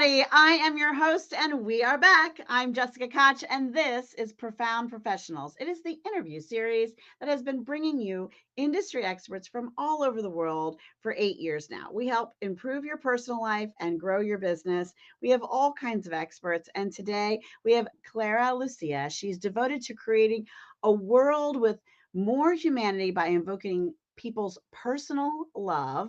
everybody. I am your host, and we are back. I'm Jessica Koch, and this is Profound Professionals. It is the interview series that has been bringing you industry experts from all over the world for 8 years now. We help improve your personal life and grow your business. We have all kinds of experts, and today we have Clara Lucia. She's devoted to creating a world with more humanity by invoking people's personal love.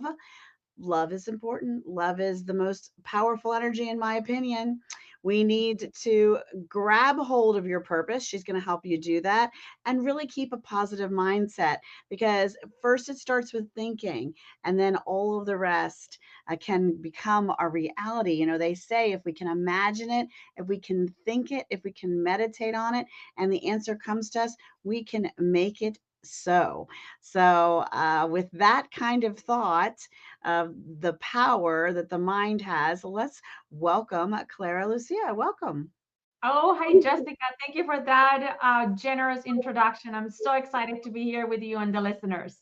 Love is important. Love is the most powerful energy, in my opinion. We need to grab hold of your purpose. She's going to help you do that and really keep a positive mindset, because first it starts with thinking, and then all of the rest can become a reality. You know, they say if we can imagine it, if we can think it, if we can meditate on it, and the answer comes to us, we can make it so. With that kind of thought of the power that the mind has, let's welcome Clara Lucia. Welcome. Oh, hi, Jessica. Thank you for that generous introduction. I'm so excited to be here with you and the listeners.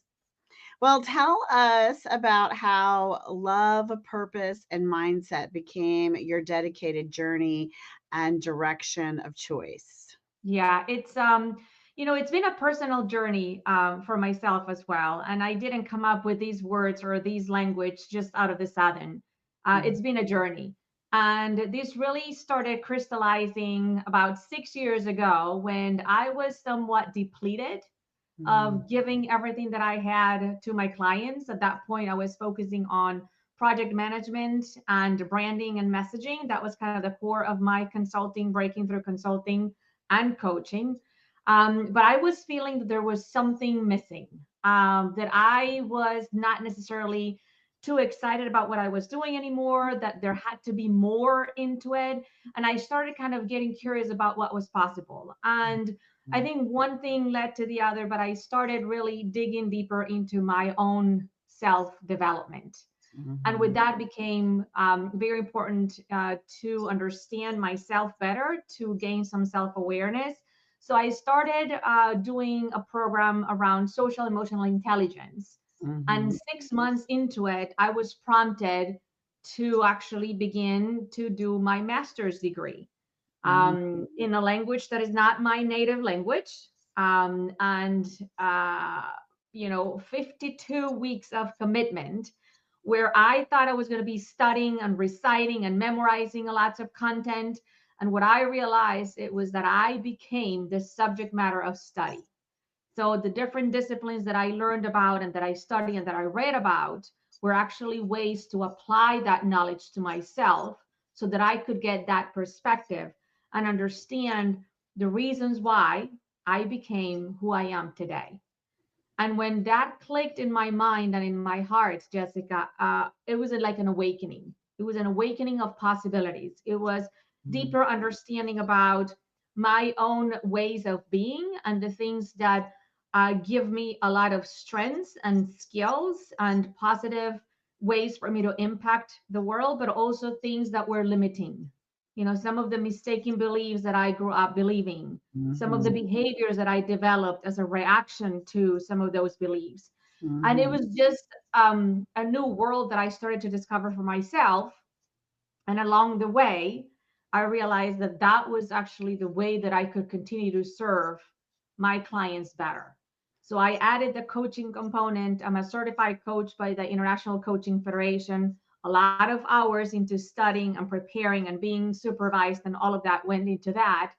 Well, tell us about how love, purpose, and mindset became your dedicated journey and direction of choice. Yeah, it's been a personal journey for myself as well. And I didn't come up with these words or these language just out of the sudden. Mhm. It's been a journey. And this really started crystallizing about 6 years ago when I was somewhat depleted Mhm. of giving everything that I had to my clients. At that point, I was focusing on project management and branding and messaging. That was kind of the core of my consulting, breaking through consulting and coaching. But I was feeling that there was something missing, that I was not necessarily too excited about what I was doing anymore, that there had to be more into it. And I started kind of getting curious about what was possible. And I think one thing led to the other, but I started really digging deeper into my own self development. And with Mhm. that became very important to understand myself better, to gain some self awareness. So I started doing a program around social emotional intelligence. And Mhm. 6 months into it, I was prompted to actually begin to do my master's degree Mhm. in a language that is not my native language. And, uh, 52 weeks of commitment where I thought I was going to be studying and reciting and memorizing lots of content. And what I realized it was that I became the subject matter of study. So the different disciplines that I learned about and that I studied and that I read about were actually ways to apply that knowledge to myself so that I could get that perspective and understand the reasons why I became who I am today. And when that clicked in my mind and in my heart, Jessica, it was like an awakening. It was an awakening of possibilities. It was Mhm. deeper understanding about my own ways of being and the things that give me a lot of strengths and skills and positive ways for me to impact the world, but also things that were limiting. Some of the mistaken beliefs that I grew up believing, some of the Mhm. behaviors that I developed as a reaction to some of those beliefs. And it Mhm. was just a new world that I started to discover for myself. And along the way, I realized that that was actually the way that I could continue to serve my clients better. So I added the coaching component. I'm a certified coach by the International Coaching Federation. A lot of hours into studying and preparing and being supervised, and all of that went into that.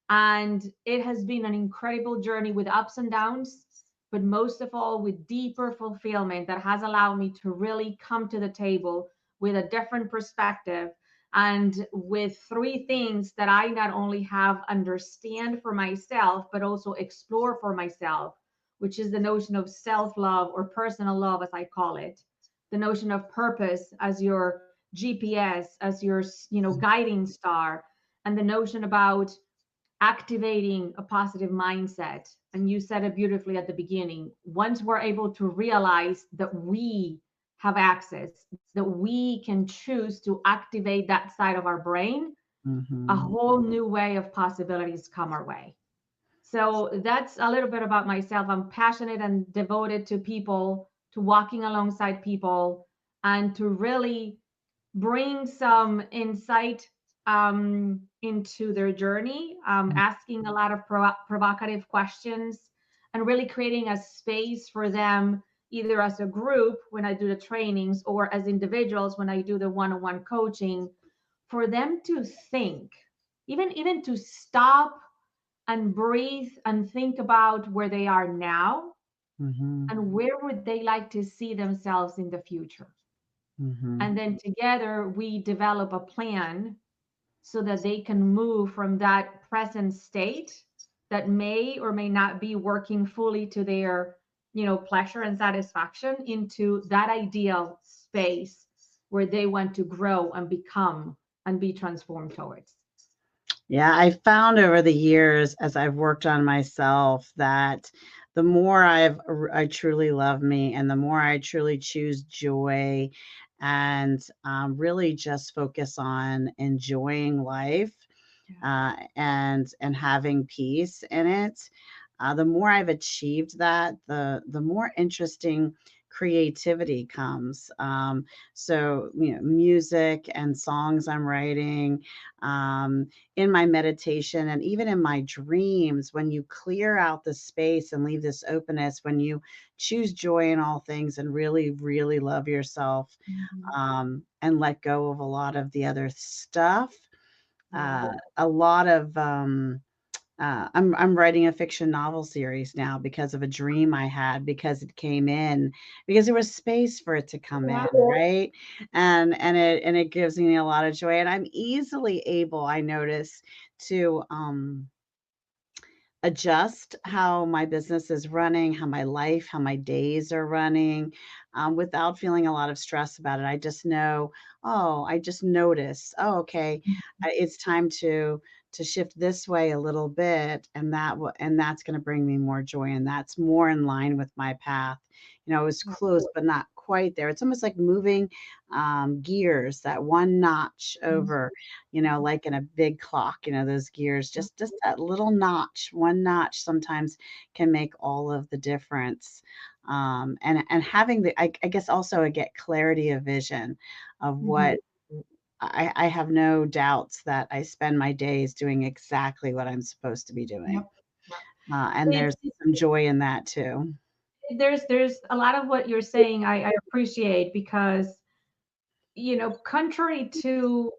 And it has been an incredible journey with ups and downs, but most of all, with deeper fulfillment that has allowed me to really come to the table with a different perspective and with three things that I not only have understand for myself, but also explore for myself, which is the notion of self love or personal love, as I call it, the notion of purpose as your GPS, as your guiding star, and the notion about activating a positive mindset. And you said it beautifully at the beginning. Once we're able to realize that we have access, that we can choose to activate that side of our brain, a Mhm. whole new way of possibilities come our way. So that's a little bit about myself. I'm passionate and devoted to people, to walking alongside people, and to really bring some insight into their journey, asking a lot of provocative questions, and really creating a space for them, either as a group when I do the trainings or as individuals when I do the one-on-one coaching, for them to think, even to stop and breathe and think about where they are now Mm-hmm. and where would they like to see themselves in the future. Mm-hmm. And then together we develop a plan so that they can move from that present state that may or may not be working fully to their, pleasure and satisfaction, into that ideal space where they want to grow and become and be transformed towards. Yeah, I found over the years as I've worked on myself that the more I truly love me and the more I truly choose joy and really just focus on enjoying life and having peace in it. The more I've achieved that, the more interesting creativity comes. So music and songs I'm writing, in my meditation, and even in my dreams. When you clear out the space and leave this openness, when you choose joy in all things and really, really love yourself, Mhm. and let go of a lot of the other stuff. Yeah. A lot of I'm writing a fiction novel series now because of a dream I had, because it came in, because there was space for it to come in, Yeah. right? And it gives me a lot of joy, and I'm easily able, I notice, to adjust how my business is running, how my life, how my days are running, without feeling a lot of stress about it. I just know, oh, I just notice, oh, okay, it's time to shift this way a little bit, and that's going to bring me more joy, and that's more in line with my path. It's close, but not quite there. It's almost like moving gears, that one notch over, like in a big clock, those gears, just that little notch, one notch sometimes can make all of the difference. And having I guess also I get clarity of vision of Mhm. what I have no doubts that I spend my days doing exactly what I'm supposed to be doing. Yep. Yep. And It, there's some joy in that too. there's a lot of what you're saying I appreciate, because contrary to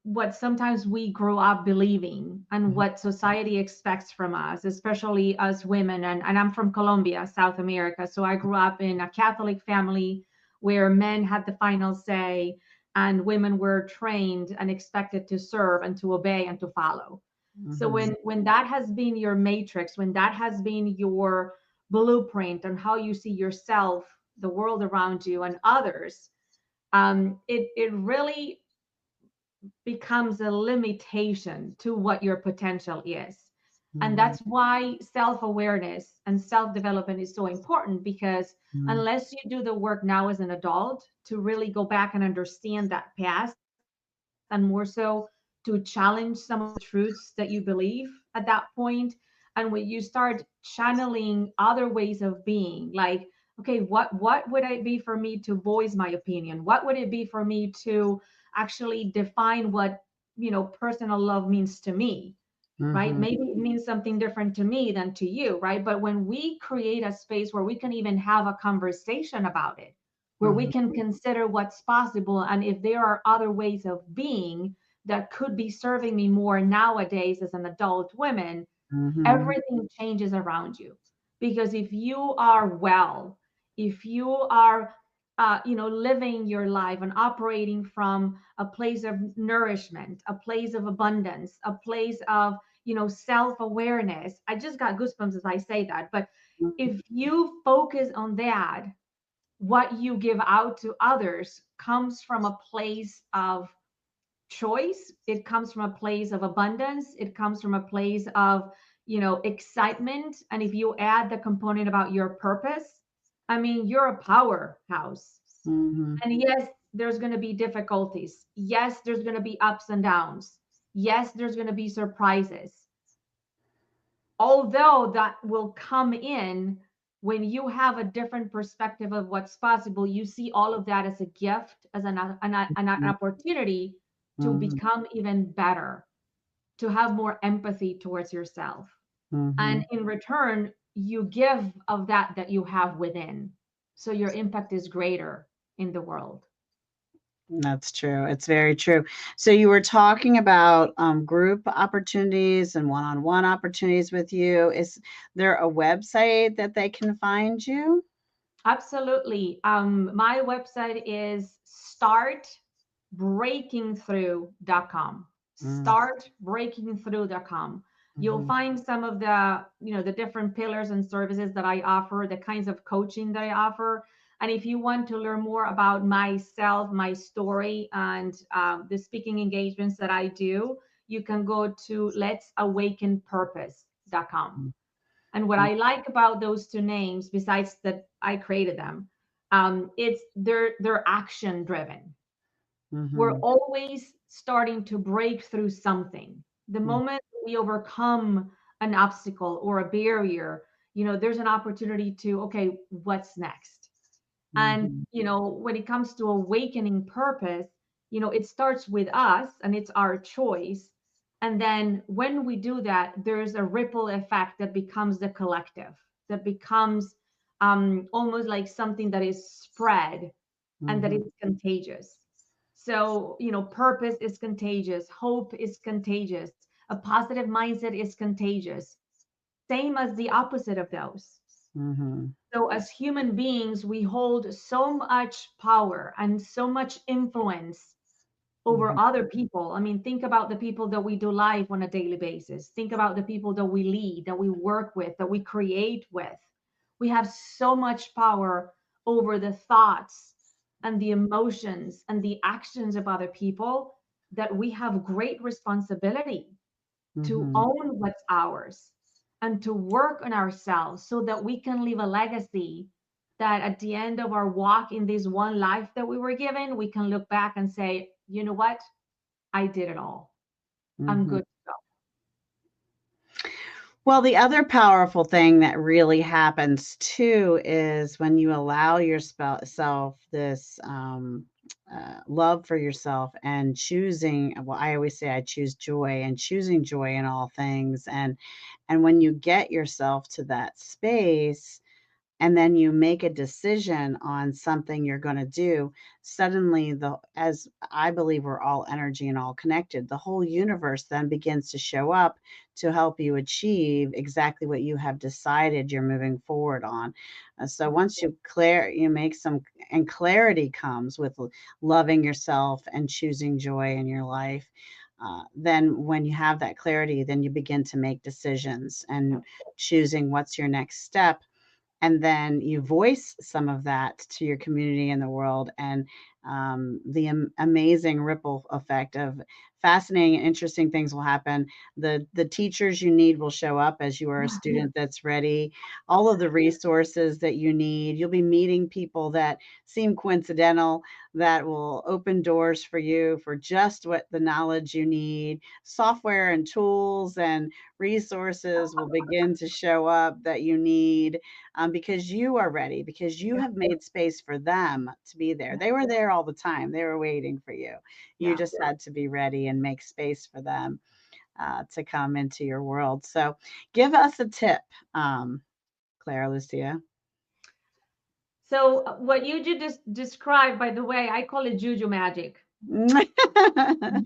what sometimes we grow up believing and Mhm. what society expects from us, especially us women. And I'm from Colombia, South America. So I grew up in a Catholic family where men had the final say and women were trained and expected to serve and to obey and to follow. So Mhm. when that has been your matrix, when that has been your blueprint on how you see yourself, the world around you, and others, it really becomes a limitation to what your potential is. And Mhm. that's why self-awareness and self-development is so important, because Mhm. unless you do the work now as an adult to really go back and understand that past, and more so to challenge some of the truths that you believe at that point, and when you start channeling other ways of being, like, okay, what would it be for me to voice my opinion? What would it be for me to actually define what personal love means to me? Right? Mhm. Maybe it means something different to me than to you, right? But when we create a space where we can even have a conversation about it, where we Mhm. can consider what's possible, and if there are other ways of being that could be serving me more nowadays as an adult woman, Mhm. everything changes around you. Because if you are well, if you are living your life and operating from a place of nourishment, a place of abundance, a place of self-awareness. I just got goosebumps as I say that. But Mhm. if you focus on that, what you give out to others comes from a place of choice. It comes from a place of abundance. It comes from a place of excitement. And if you add the component about your purpose, I mean, you're a powerhouse. Mhm. And yes, there's going to be difficulties. Yes, there's going to be ups and downs. Yes, there's going to be surprises. Although that will come in when you have a different perspective of what's possible, you see all of that as a gift, as an opportunity to Mm-hmm. become even better, to have more empathy towards yourself. Mm-hmm. And in return, you give of that you have within. So your impact is greater in the world. That's true. It's very true. So you were talking about group opportunities and one-on-one opportunities with you. Is there a website that they can find you? Absolutely. My website is startbreakingthrough.com. Startbreakingthrough.com. You'll Mm-hmm. find some of the, the different pillars and services that I offer, the kinds of coaching that I offer. And if you want to learn more about myself, my story, and the speaking engagements that I do, you can go to letsawakenpurpose.com. And what I like about those two names, besides that I created them, it's they're action driven. We're Mm-hmm. always starting to break through something. The moment we overcome an obstacle or a barrier, there's an opportunity to, okay, what's next? And Mm-hmm. when it comes to awakening purpose, it starts with us and it's our choice. And then when we do that, there's a ripple effect that becomes the collective, that becomes almost like something that is spread and that Mm-hmm. is contagious. So, purpose is contagious, hope is contagious, a positive mindset is contagious, same as the opposite of those. Mm-hmm. So, as human beings, we hold so much power and so much influence over Mm-hmm. other people. I mean, think about the people that we do life on a daily basis. Think about the people that we lead, that we work with, that we create with. We have so much power over the thoughts and the emotions and the actions of other people that we have great responsibility to Mm-hmm. own what's ours and to work on ourselves so that we can leave a legacy that at the end of our walk in this one life that we were given, we can look back and say, you know what? I did it all. I'm Mm-hmm. good to Well, the other powerful thing that really happens too is when you allow yourself this love for yourself and choosing. Well, I always say I choose joy and choosing joy in all things, and when you get yourself to that space, and then you make a decision on something you're going to do, suddenly, as I believe we're all energy and all connected, the whole universe then begins to show up to help you achieve exactly what you have decided you're moving forward on. So once you make some, and clarity comes with loving yourself and choosing joy in your life. Then when you have that clarity, then you begin to make decisions and choosing what's your next step, and then you voice some of that to your community in the world, and the amazing ripple effect of fascinating and interesting things will happen. The teachers you need will show up as you are a go. student that's ready. All of the resources that you need, you'll be meeting people that seem coincidental, that will open doors for you for just what the knowledge you need. Software and tools and resources will begin to show up that you need, because you are ready, because you Yeah, have made space for them to be there. yeah, They were there all the time. They were waiting for you. You yeah. just had to be ready and make space for them to come into your world. So, give us a tip, um, Clara Lucia. So what you just described, by the way, I call it juju magic.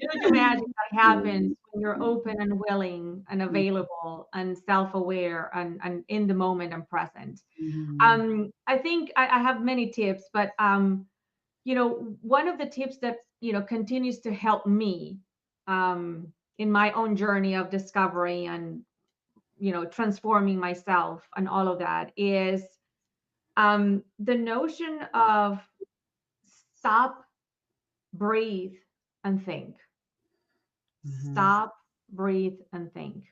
Juju magic that happens when you're open and willing and available and self-aware and in the moment and present. Mhm. I think I have many tips, but one of the tips that continues to help me in my own journey of discovery and transforming myself and all of that is the notion of stop, breathe, and think. Mhm. Stop, breathe, and think.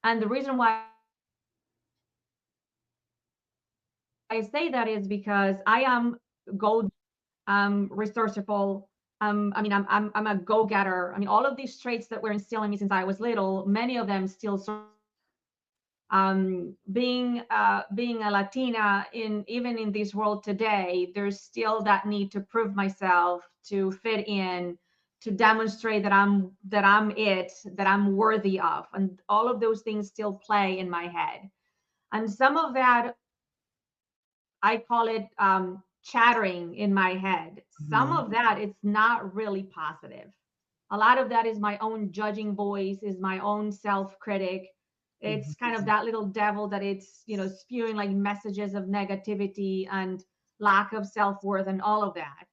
And the reason why I say that is because I am goal driven, resourceful. I'm a go getter. I mean, all of these traits that were instilled in me since I was little, many of them still serve me today. Being a Latina in even in this world today, there's still that need to prove myself, to fit in, to demonstrate that I'm worthy of, and all of those things still play in my head. And some of that, I call it chattering in my head. Some Mhm. of that, it's not really positive. A lot of that is my own judging voice, is my own self-critic. It's kind of Mhm. that little devil that it's, spewing like messages of negativity and lack of self-worth and all of that.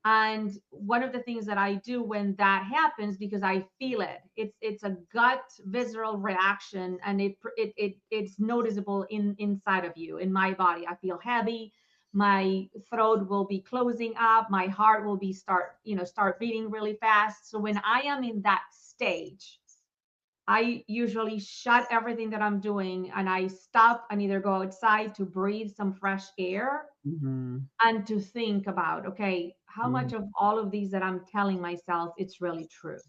And one of the things that I do when that happens, because I feel it, it's a gut visceral reaction, and it's noticeable inside of you, in my body. I feel heavy, my throat will be closing up, my heart will be start beating really fast. So when I am in that stage, I usually shut everything that I'm doing and I stop and either go outside to breathe some fresh air Mhm. and to think about, okay, how much Mhm. of all of these that I'm telling myself it's really true?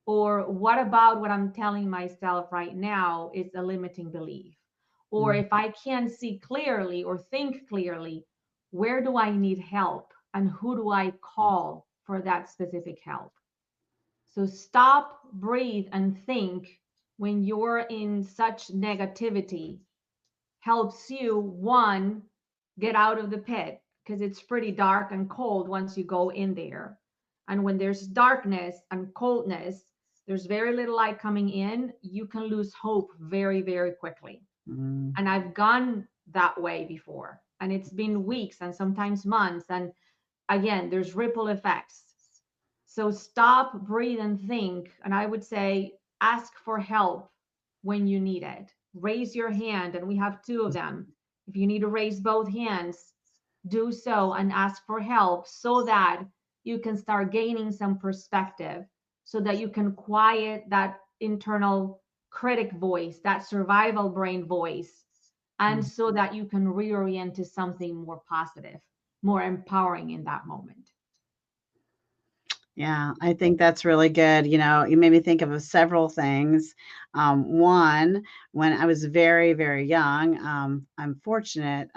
Or what about what I'm telling myself right now is a limiting belief? Or Mhm. if I can't see clearly or think clearly, where do I need help and who do I call for that specific help? So stop, breathe, and think when you're in such negativity helps you, one, get out of the pit, because it's pretty dark and cold once you go in there. And when there's darkness and coldness, there's very little light coming in, you can lose hope very, very quickly. Mhm. And I've gone that way before, and it's been weeks and sometimes months. And again, there's ripple effects. So stop, breathe, and think. And I would say ask for help when you need it. Raise your hand, and we have two of them. If you need to raise both hands, do so and ask for help so that you can start gaining some perspective, so that you can quiet that internal critic voice, that survival brain voice, and Mhm. so that you can reorient to something more positive, more empowering in that moment. Yeah, I think that's really good. You made me think of several things. One, when I was very, very young, I'm fortunate,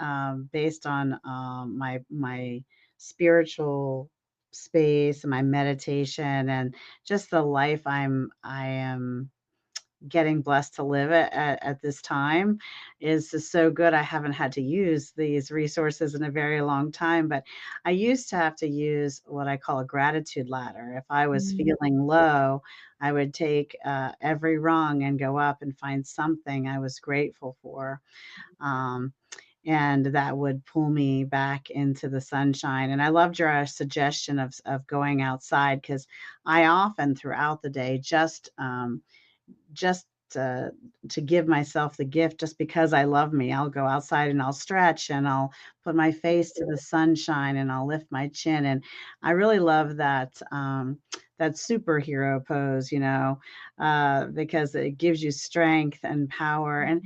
based on my spiritual space and my meditation and just the life I am getting blessed to live at this time is just so good. I haven't had to use these resources in a very long time, but I used to have to use what I call a gratitude ladder. If I was Mm, feeling low, I would take every rung and go up and find something I was grateful for. Um, and that would pull me back into the sunshine. And I loved your suggestion of going outside because I often throughout the day just uh, to give myself the gift just because I love me. I'll go outside and I'll stretch and I'll put my face to the sunshine and I'll lift my chin. And I really love that superhero pose, because it gives you strength and power. And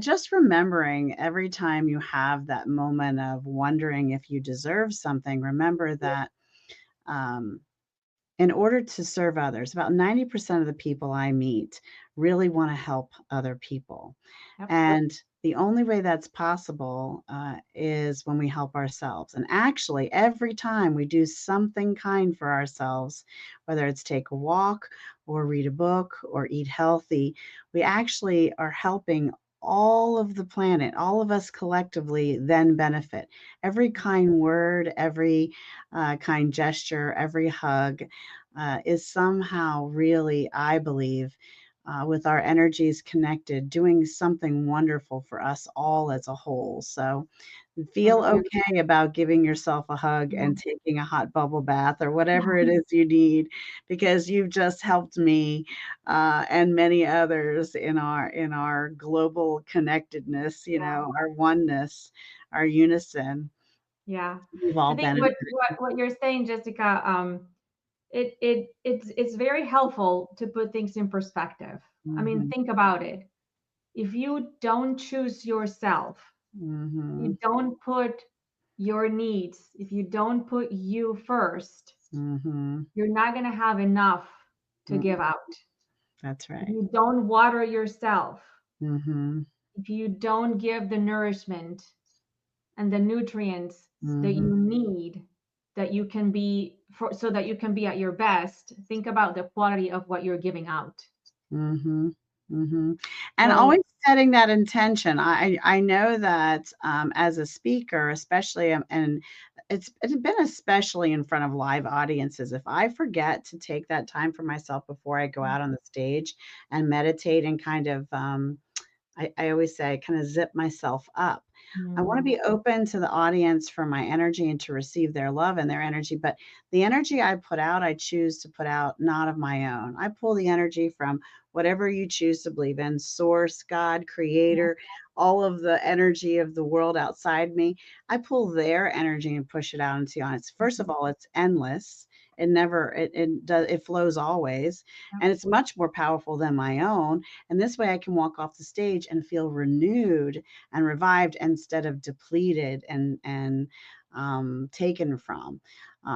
just remembering every time you have that moment of wondering if you deserve something, remember that. Um, in order to serve others, about 90% of the people I meet really want to help other people. yep. And the only way that's possible is when we help ourselves. And actually, every time we do something kind for ourselves, whether it's take a walk or read a book or eat healthy, we actually are helping all of the planet, all of us collectively then benefit. Every kind word, every kind gesture, every hug is somehow really, I believe, with our energies connected, doing something wonderful for us all as a whole. So Love feel it. okay about giving yourself a hug Yeah. and taking a hot bubble bath or whatever it is you need, because you've just helped me and many others in our global connectedness, our oneness, our unison. Yeah. We've I all think what benefited. what what you're saying, Jessica, it's very helpful to put things in perspective. I mean, Mhm, think about it. If you don't choose yourself, mhm, you don't put your needs, if you don't put you first, mhm, you're not going to have enough to mm. give out. That's If right. you don't water yourself, Mm-hmm. if you don't give the nourishment and the nutrients that Mm-hmm. you need, that you can be for, so that you can be at your best, think about the quality of what you're giving out. Mm-hmm. Mm-hmm. And So always setting that intention. I know that as a speaker, especially, and it's been especially in front of live audiences. If I forget to take that time for myself before I go out on the stage and meditate and kind of I always say, kind of zip myself up. I want to mm, be open to the audience for my energy and to receive their love and their energy. But the energy I put out, I choose to put out not of my own. I pull the energy from whatever you choose to believe in, source, God, yeah, creator, all of the energy of the world outside me. I pull their energy and push it out into the audience. First of all, it's endless. It never, it does, it flows always. yeah, And it's much more powerful than my own. And this way I can walk off the stage and feel renewed and revived instead of depleted and taken from.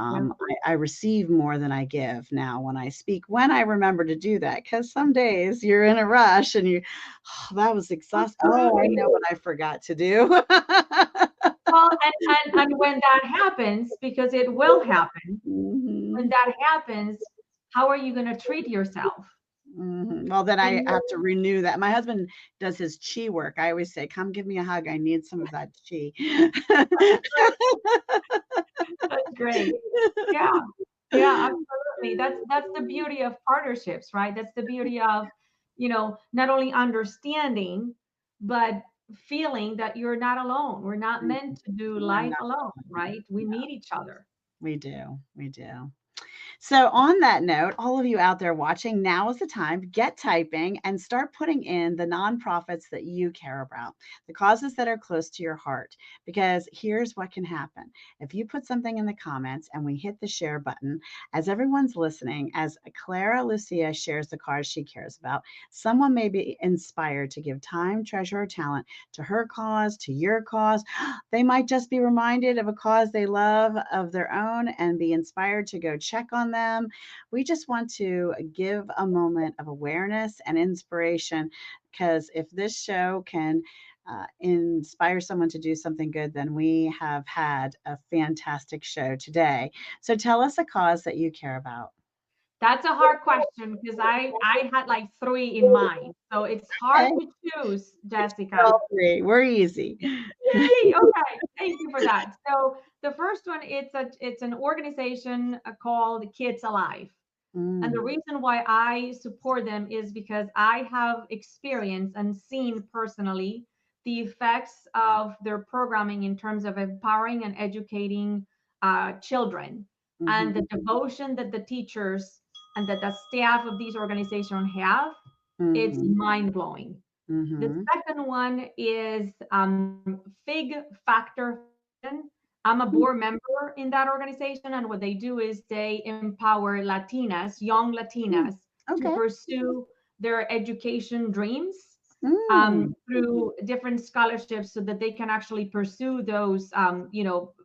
yeah. I receive more than I give now when I speak, when I remember to do that, because some days you're in a rush and you, oh, that was exhausting. Oh, I Absolutely. know what I forgot to do. Well, and when that happens, because it will happen, when Mhm. that happens, how are you going to treat yourself? Mhm. Well, then When I you have to renew that. My husband does his chi work. I always say, "Come give me a hug. I need some of that chi." That's great. Yeah. Yeah, absolutely. That's the beauty of partnerships, right? That's the beauty of, not only understanding, but feeling that you're not alone. We're not Mhm. meant to do We're life not alone, alone. right? We No, need each other. we do. We do. So, on that note, all of you out there watching, now is the time to get typing and start putting in the nonprofits that you care about, the causes that are close to your heart. Because here's what can happen: if you put something in the comments and we hit the share button, as everyone's listening, as Clara Lucia shares the cause she cares about, someone may be inspired to give time, treasure, or talent to her cause, to your cause. They might just be reminded of a cause they love of their own and be inspired to go check on them. We just want to give a moment of awareness and inspiration, because if this show can inspire someone to do something good, then we have had a fantastic show today. So tell us a cause that you care about. That's a hard question because I had like three in mind. So it's hard Okay, to choose, all Jessica. three. We're easy. Yay! Okay, thank you for that. So the first one, it's an organization called Kids Alive. And the Mm, reason why I support them is because I have experienced and seen personally the effects of their programming in terms of empowering and educating children, and mhm, the devotion that the teachers and that the staff of these organizations have. It's mhm, mind blowing. The mhm, second one is Fig Factor Foundation. I'm a board member in that organization, and what they do is they empower Latinas, young mm. Latinas, to Okay. pursue their education dreams Mm, through different scholarships so that they can actually pursue those,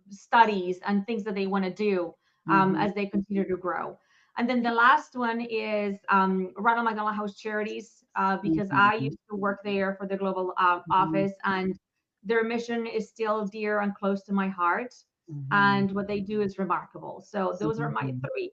studies and things that they want to do mhm, as they continue to grow. And then the last one is Ronald McDonald House Charities, because I mhm, used to work there for the global mhm, office, and their mission is still dear and close to my heart. mhm, And what they do is remarkable. So those are my mhm. three.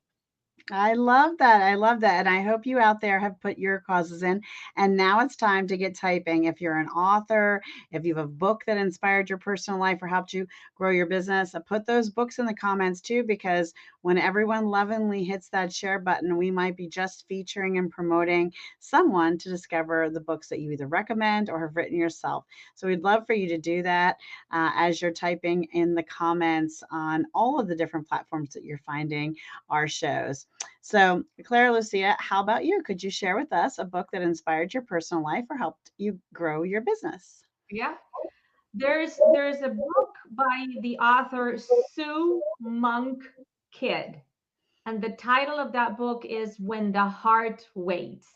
I love that. I love that. And I hope you out there have put your causes in. And now it's time to get typing. If you're an author, if you have a book that inspired your personal life or helped you grow your business, put those books in the comments too, because when everyone lovingly hits that share button, we might be just featuring and promoting someone to discover the books that you either recommend or have written yourself. So we'd love for you to do that as you're typing in the comments on all of the different platforms that you're finding our shows. So, Clara Lucia, how about you? Could you share with us a book that inspired your personal life or helped you grow your business? Yeah. There's a book by the author Sue Monk Kidd. And the title of that book is When the Heart Waits.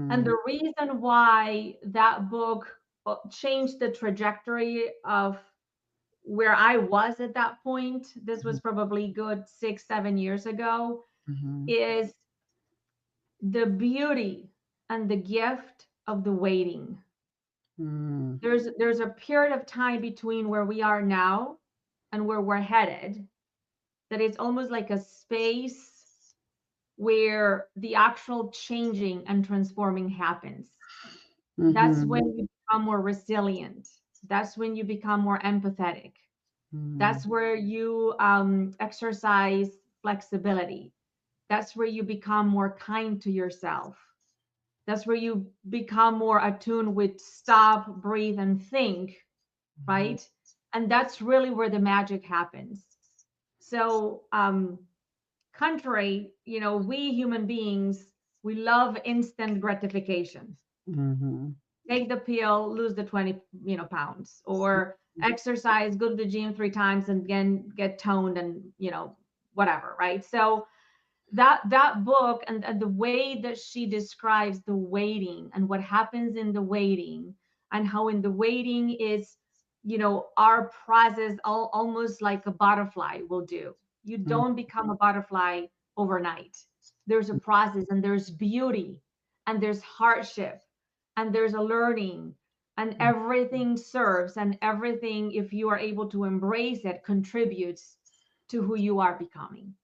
And Mm, the reason why that book changed the trajectory of where I was at that point, this mhm, was probably good 6, 7 years ago, mhm, is the beauty and the gift of the waiting. Mm. There's a period of time between where we are now and where we're headed, that it's almost like a space where the actual changing and transforming happens. That's Mm-hmm. when you become more resilient. That's when you become more empathetic. Mm. That's where you exercise flexibility. That's where you become more kind to yourself. That's where you become more attuned with stop, breathe, and think, Mhm. right? And that's really where the magic happens. So, contrary, we human beings, we love instant gratification. Mhm. Take the pill, lose the 20, pounds, or exercise, go to the gym 3 times and again get toned and, whatever, right? So that book and the way that she describes the waiting and what happens in the waiting, and how in the waiting is, our process almost like a butterfly will do. You Mhm. don't become a butterfly overnight. There's a process, and there's beauty, and there's hardship, and there's a learning, and Mhm. everything serves, and everything, if you are able to embrace it, contributes to who you are becoming.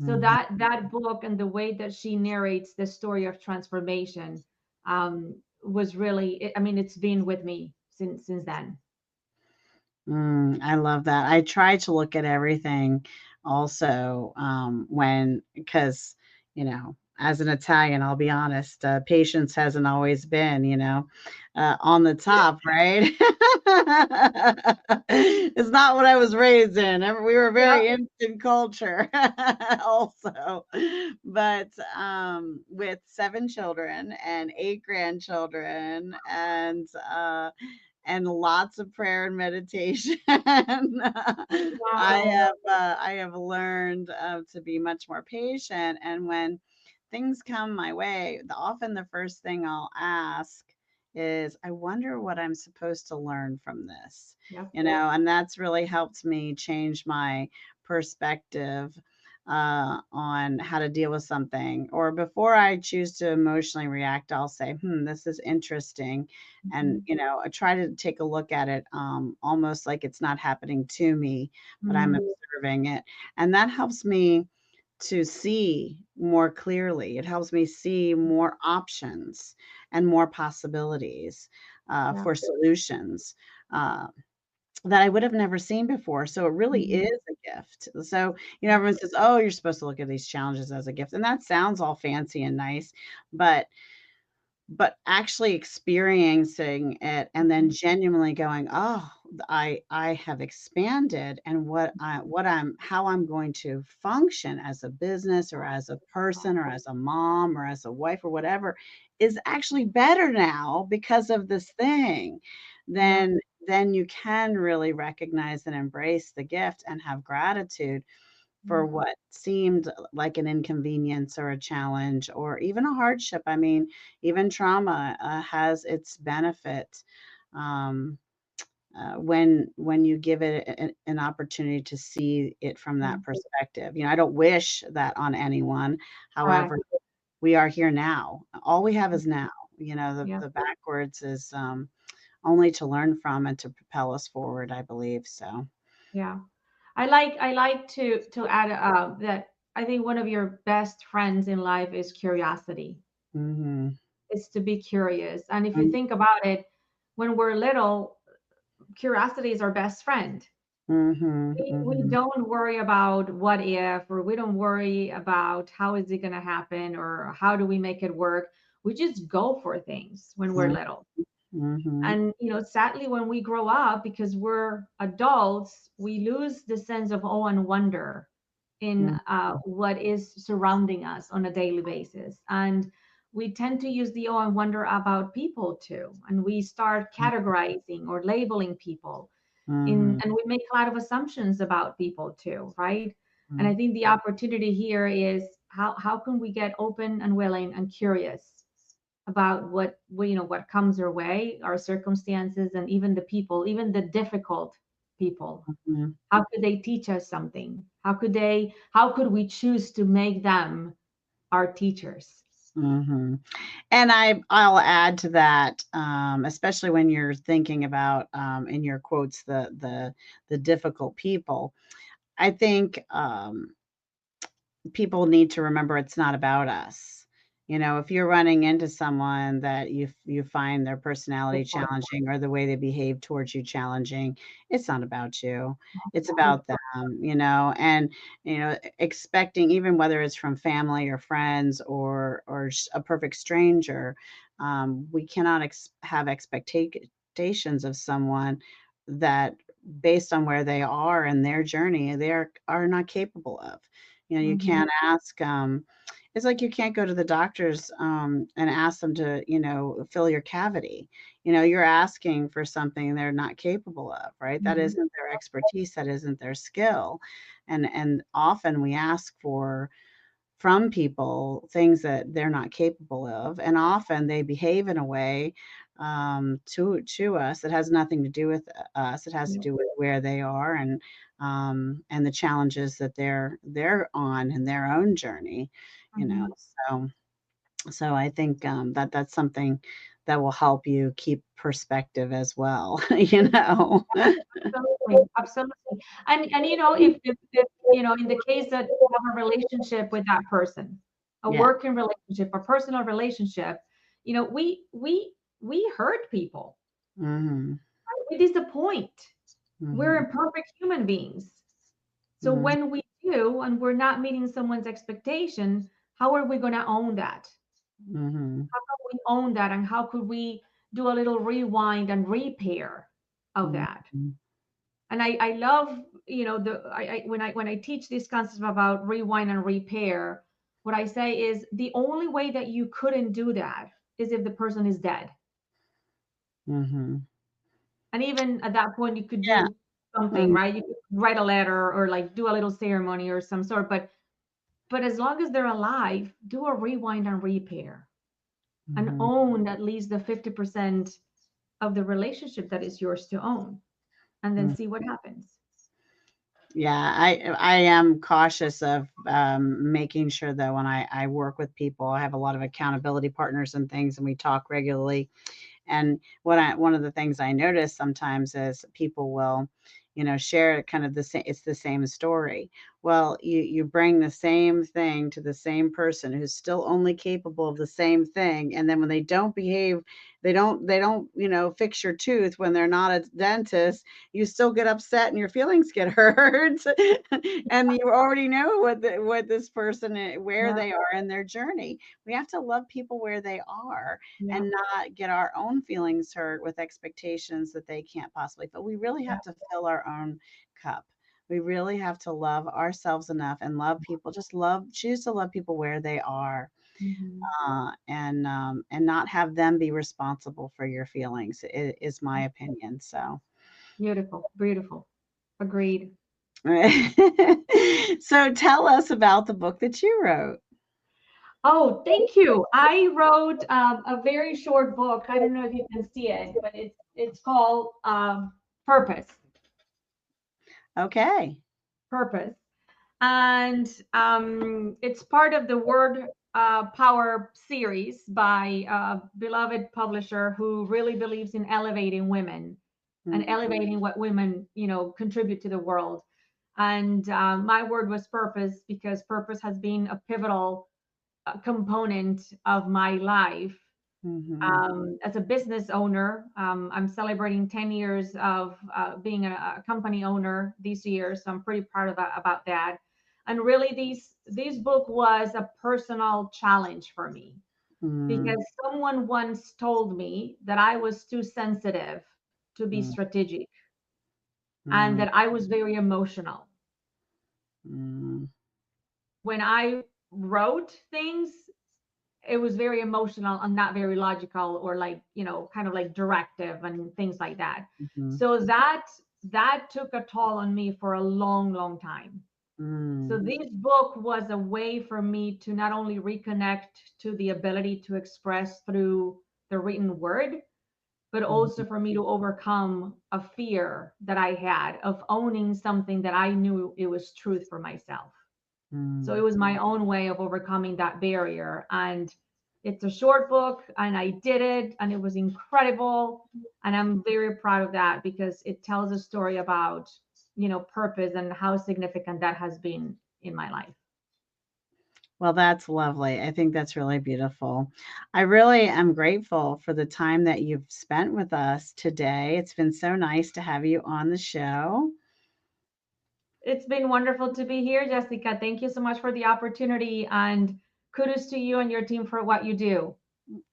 So Mhm. that book and the way that she narrates the story of transformation, was really, I mean, it's been with me since then. I love that. I try to look at everything also, because, as an Italian, I'll be honest, patience hasn't always been, on the top, right? It's not what I was raised in. We were Yeah. very instant culture also. But with 7 children and 8 grandchildren and lots of prayer and meditation. Wow. I have learned to be much more patient, and when things come my way, often the first thing I'll ask is, I wonder what I'm supposed to learn from this, Yep. and that's really helped me change my perspective on how to deal with something. Or before I choose to emotionally react, I'll say, this is interesting. And, Mhm. I try to take a look at it almost like it's not happening to me, but I'm Mm, observing it. And that helps me to see more clearly. It helps me see more options and more possibilities yeah. for solutions. Uh, that I would have never seen before. So it really Mhm. is a gift. So, everyone says, "Oh, you're supposed to look at these challenges as a gift." And that sounds all fancy and nice, but actually experiencing it and then genuinely going, "Oh, I have expanded, and how I'm going to function as a business or as a person or as a mom or as a wife or whatever is actually better now because of this thing." Yeah. Then you can really recognize and embrace the gift and have gratitude for Yeah. what seemed like an inconvenience or a challenge or even a hardship. I mean, even trauma has its benefit um, when you give it an opportunity to see it from Yeah. that perspective. I don't wish that on anyone. Correct. However, we are here now. All we have is now. Yeah. The backwards is only to learn from and to propel us forward, I believe. So, Yeah. I like to add that I think one of your best friends in life is curiosity. hmm It's to be curious. And if you think about it, when we're little, curiosity is our best friend. We hmm don't worry about what if, or we don't worry about how is it going to happen, or how do we make it work. We just go for things when we're Mhm, little. mhm, And sadly, when we grow up, because we're adults, we lose the sense of awe and wonder in mhm, what is surrounding us on a daily basis. And we tend to use the awe and wonder about people too, and we start categorizing or labeling people mhm, and we make a lot of assumptions about people too, right? And I mhm, think the opportunity here is how can we get open and willing and curious about what comes our way, our circumstances, and even the people, even the difficult people. mhm, How could they teach us something? How could we choose to make them our teachers? Hmm. And I'll add to that, especially when you're thinking about, in your quotes, the difficult people. I think, people need to remember it's not about us. You know, if you're running into someone that you find their Good personality point. challenging or the way they behave towards you challenging, it's not about you. It's Good about point. them, you know, and expecting, even whether it's from family or friends or a perfect stranger, we cannot have expectations of someone that, based on where they are in their journey, are not capable of. You know, you Hmm. can't ask, it's like you can't go to the doctors, and ask them to, fill your cavity. You know, you're asking for something they're not capable of, right? That Hmm. isn't their expertise, that isn't their skill. And often we ask for from people things that they're not capable of, and often they behave in a way, to us, that has nothing to do with us. It has to Yeah. do with where they are, and the challenges that they're on in their own journey, you know. Hmm. So I think, that that's something that will help you keep perspective as well. Absolutely, absolutely. And in the case that you have a relationship with that person, a Yeah. working relationship, a personal relationship, we hurt people. Mhm. We disappoint. We're Mhm. imperfect human beings. So Mhm. when we do and we're not meeting someone's expectation, how are we going to own that? Mhm. How can we own that? And how could we do a little rewind and repair of that? Mhm. And I love, when I teach these concepts about rewind and repair, what I say is the only way that you couldn't do that is if the person is dead. Mhm. And even at that point, you could Yeah. do something, Mhm. right? You could write a letter or like do a little ceremony or some sort. But as long as they're alive, do a rewind and repair and Mhm. own at least the 50% of the relationship that is yours to own, and then Mhm. see what happens. Yeah, I am cautious of, making sure that when I work with people, I have a lot of accountability partners and things, and we talk regularly. And one of the things I notice sometimes is people will, share kind of the same. It's the same story. Well, you bring the same thing to the same person who's still only capable of the same thing, and then when they don't behave, they don't fix your tooth when they're not a dentist. You still get upset and your feelings get hurt, and you already know what this person where Yeah, they are in their journey. We have to love people where they are yeah, and not get our own feelings hurt with expectations that they can't possibly. But we really yeah. have to fill our own cup. We really have to love ourselves enough and love people. Just choose to love people where they are, Mhm. and not have them be responsible for your feelings. Is my opinion. So, Beautiful, beautiful. Agreed. so tell us about the book that you wrote. Oh, thank you. I wrote a very short book. I don't know if you can see it, but it's called Purpose. Okay. Purpose, and it's part of the Word Power series by a beloved publisher who really believes in elevating women and Mm, elevating what women, contribute to the world. And my word was purpose because purpose has been a pivotal component of my life. mhm, As a business owner, I'm celebrating 10 years of being a company owner this year, so I'm pretty proud about that. And really, this book was a personal challenge for me mm, because someone once told me that I was too sensitive to be mm, strategic and mm, that I was very emotional. mm, When I wrote things, it was very emotional and not very logical or like kind of like directive and things like that. mhm, So that took a toll on me for a long, long time. So mm, this book was a way for me to not only reconnect to the ability to express through the written word, but mhm, also for me to overcome a fear that I had of owning something that I knew it was truth for myself. So it mm, was my own way of overcoming that barrier. And It's a short book, and I did it, and it was incredible. And I'm very proud of that because it tells a story about, purpose and how significant that has been in my life. Well, that's lovely. I think that's really beautiful. I really am grateful for the time that you've spent with us today. It's been so nice to have you on the show. It's been wonderful to be here, Jessica. Thank you so much for the opportunity, and kudos to you and your team for what you do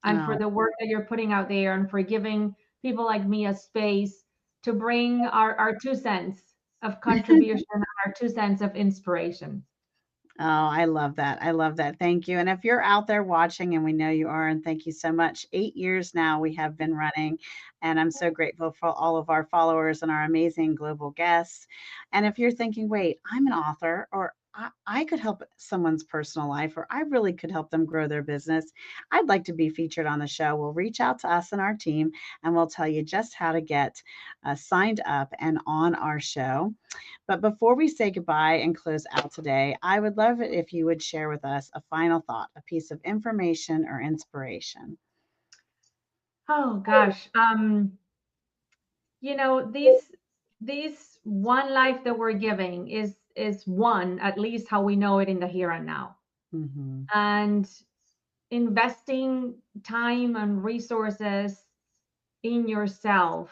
and for Oh, the work that you're putting out there and for giving people like me a space to bring our 2 cents of contribution and our 2 cents of inspiration. oh, I love that. I love that. Thank you. And if you're out there watching, and we know you are, and thank you so much. 8 years now we have been running, and I'm so grateful for all of our followers and our amazing global guests. And if you're thinking, wait, I'm an author, or I could help someone's personal life, or I really could help them grow their business, I'd like to be featured on the show. Well, reach out to us and our team, and we'll tell you just how to get signed up and on our show. But before we say goodbye and close out today, I would love it if you would share with us a final thought, a piece of information or inspiration. Oh gosh. This one life that we're giving is one, at least how we know it in the here and now. Hmm. And investing time and resources in yourself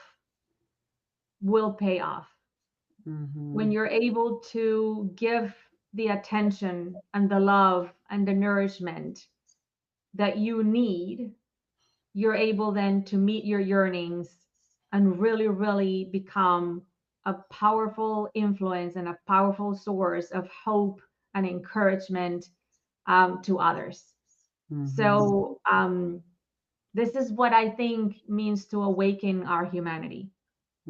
will pay off when Hmm. you're able to give the attention and the love and the nourishment that you need. You're able then to meet your yearnings and really, really become a powerful influence and a powerful source of hope and encouragement to others. Hmm. So, this is what I think means to awaken our humanity,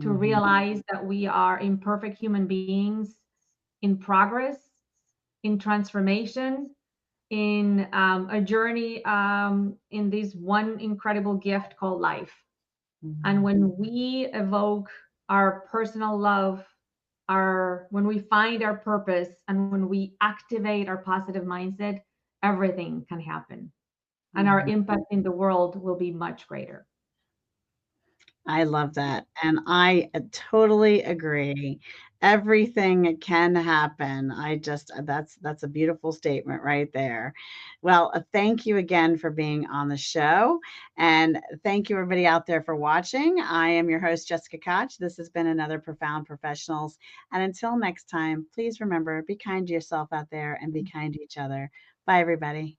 to Hmm. realize that we are imperfect human beings in progress, in transformation, in a journey in this one incredible gift called life. And Hmm. when we evoke our personal love, when we find our purpose, and when we activate our positive mindset, everything can happen. And our Hmm. impact in the world will be much greater. I love that, and I totally agree. Everything can happen. I just that's a beautiful statement right there. Well, thank you again for being on the show, and thank you everybody out there for watching. I am your host, Jessica Koch. This has been another Profound Professionals, and until next time, please remember, be kind to yourself out there and be kind to each other. Bye, everybody.